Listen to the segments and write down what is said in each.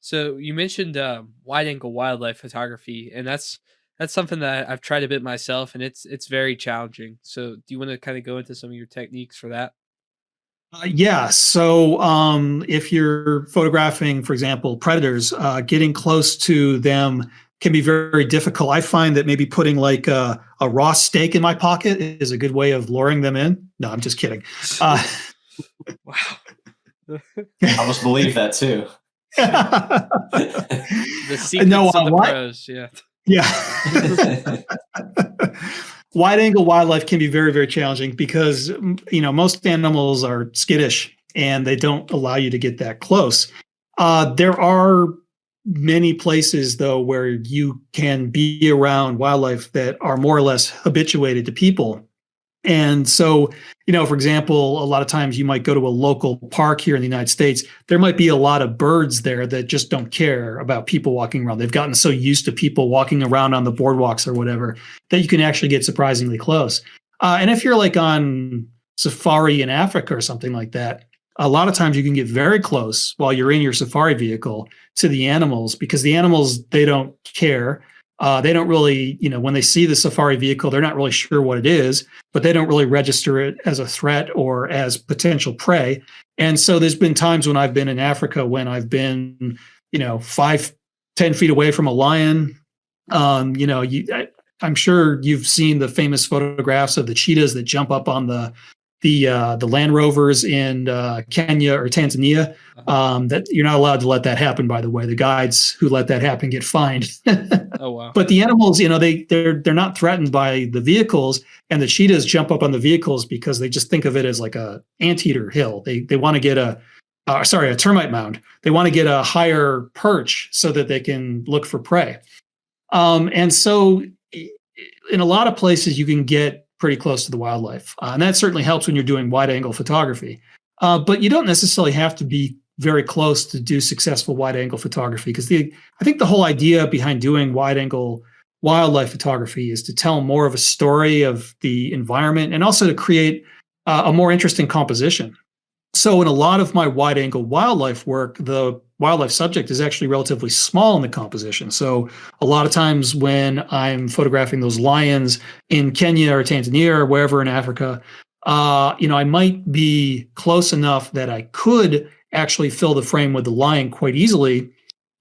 So you mentioned wide angle wildlife photography, and that's something that I've tried a bit myself, and it's very challenging. So do you want to kind of go into some of your techniques for that? Yeah. So if you're photographing, for example, predators, getting close to them can be very, very difficult. I find that maybe putting like a raw steak in my pocket is a good way of luring them in. No, I'm just kidding. Uh, Wow. I almost believe that too. The no, secrets of the what? pros, yeah. Yeah. Wide angle wildlife can be very, very challenging because, most animals are skittish and they don't allow you to get that close. There are many places, though, where you can be around wildlife that are more or less habituated to people. And so, for example, a lot of times you might go to a local park here in the United States. There might be a lot of birds there that just don't care about people walking around. They've gotten so used to people walking around on the boardwalks or whatever that you can actually get surprisingly close. And if you're like on safari in Africa or something like that, a lot of times you can get very close while you're in your safari vehicle to the animals because the animals, they don't care. They don't really, when they see the safari vehicle, they're not really sure what it is, but they don't really register it as a threat or as potential prey. And so there's been times when I've been in Africa when I've been, 5, 10 feet away from a lion. I'm sure you've seen the famous photographs of the cheetahs that jump up on the Land Rovers in Kenya or Tanzania. That you're not allowed to let that happen. By the way, the guides who let that happen get fined. Oh wow. But the animals, they're not threatened by the vehicles, and the cheetahs jump up on the vehicles because they just think of it as like a anteater hill. They want to get a termite mound. They want to get a higher perch so that they can look for prey. And so, in a lot of places, you can get pretty close to the wildlife, and that certainly helps when you're doing wide angle photography. But you don't necessarily have to be very close to do successful wide angle photography because I think the whole idea behind doing wide angle wildlife photography is to tell more of a story of the environment and also to create a more interesting composition. So in a lot of my wide angle wildlife work, the wildlife subject is actually relatively small in the composition. So a lot of times when I'm photographing those lions in Kenya or Tanzania or wherever in Africa, I might be close enough that I could actually fill the frame with the lion quite easily.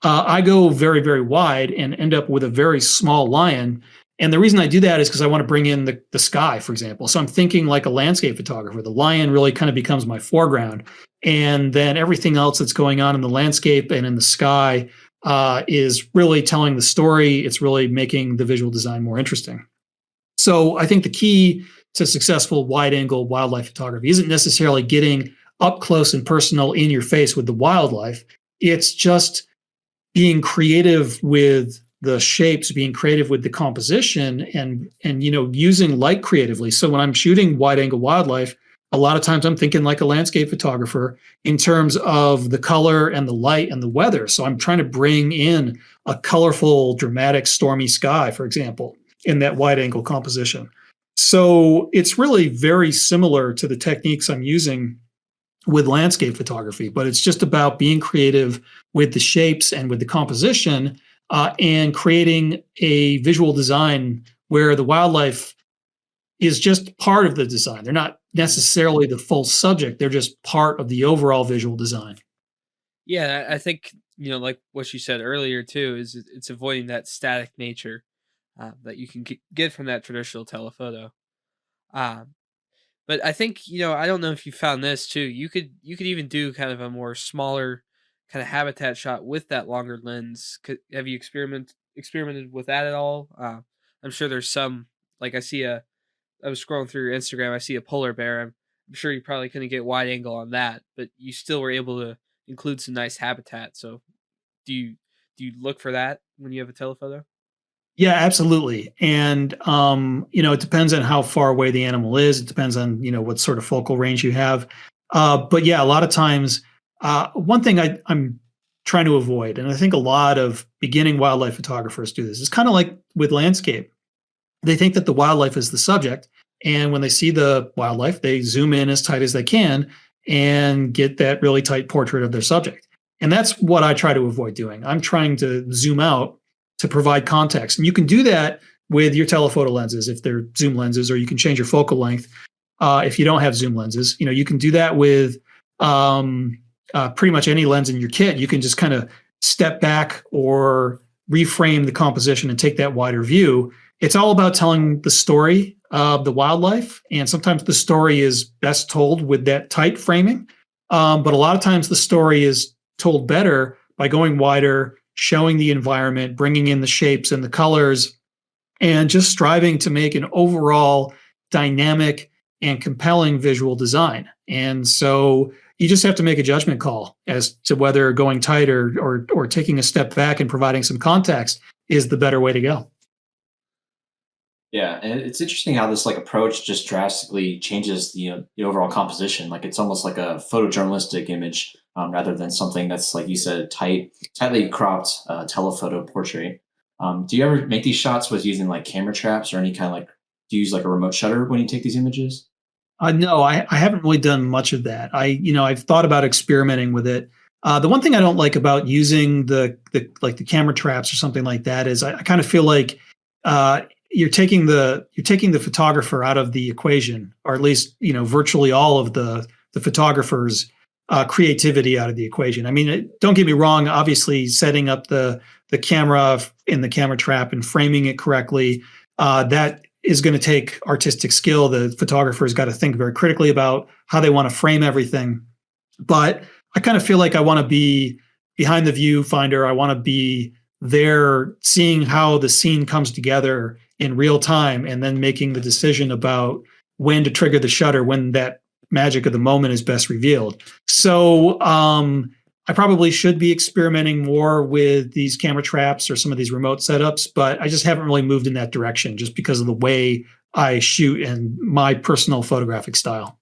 I go very, very wide and end up with a very small lion. And the reason I do that is because I want to bring in the sky, for example. So I'm thinking like a landscape photographer. The lion really kind of becomes my foreground. And then everything else that's going on in the landscape and in the sky is really telling the story. It's really making the visual design more interesting. So I think the key to successful wide angle wildlife photography isn't necessarily getting up close and personal in your face with the wildlife. It's just being creative with the shapes, being creative with the composition and using light creatively. So when I'm shooting wide angle wildlife, a lot of times I'm thinking like a landscape photographer in terms of the color and the light and the weather. So I'm trying to bring in a colorful, dramatic, stormy sky, for example, in that wide angle composition. So it's really very similar to the techniques I'm using with landscape photography, but it's just about being creative with the shapes and with the composition and creating a visual design where the wildlife is just part of the design. They're not necessarily the full subject. They're just part of the overall visual design. Yeah, I think, like what you said earlier too, is it's avoiding that static nature that you can get from that traditional telephoto. Um, But I think, I don't know if you found this too. You could even do kind of a more smaller kind of habitat shot with that longer lens. Have you experimented with that at all? I'm sure there's some. Like I was scrolling through your Instagram. I see a polar bear. I'm sure you probably couldn't get wide angle on that, but you still were able to include some nice habitat. So do you look for that when you have a telephoto? Yeah, absolutely. And it depends on how far away the animal is. It depends on, what sort of focal range you have. But yeah, a lot of times, one thing I'm trying to avoid, and I think a lot of beginning wildlife photographers do this, it's kind of like with landscape. They think that the wildlife is the subject. And when they see the wildlife, they zoom in as tight as they can and get that really tight portrait of their subject. And that's what I try to avoid doing. I'm trying to zoom out to provide context. And you can do that with your telephoto lenses if they're zoom lenses, or you can change your focal length if you don't have zoom lenses. You can do that with pretty much any lens in your kit. You can just kind of step back or reframe the composition and take that wider view. It's all about telling the story of the wildlife. And sometimes the story is best told with that tight framing. But a lot of times the story is told better by going wider, showing the environment, bringing in the shapes and the colors, and just striving to make an overall dynamic and compelling visual design. And so you just have to make a judgment call as to whether going tight or taking a step back and providing some context is the better way to go. Yeah, and it's interesting how this like approach just drastically changes the overall composition. Like it's almost like a photojournalistic image rather than something that's like you said, tightly cropped telephoto portrait. Do you ever make these shots with using like camera traps or any kind of like? Do you use like a remote shutter when you take these images? No, I haven't really done much of that. I've thought about experimenting with it. The one thing I don't like about using the camera traps or something like that is I kind of feel like you're taking the photographer out of the equation, or at least virtually all of the photographer's creativity out of the equation. I mean, don't get me wrong. Obviously, setting up the camera in the camera trap and framing it correctly, that is going to take artistic skill. The photographer's got to think very critically about how they want to frame everything. But I kind of feel like I want to be behind the viewfinder. I want to be there seeing how the scene comes together in real time and then making the decision about when to trigger the shutter, when that magic of the moment is best revealed. So I probably should be experimenting more with these camera traps or some of these remote setups, but I just haven't really moved in that direction just because of the way I shoot and my personal photographic style.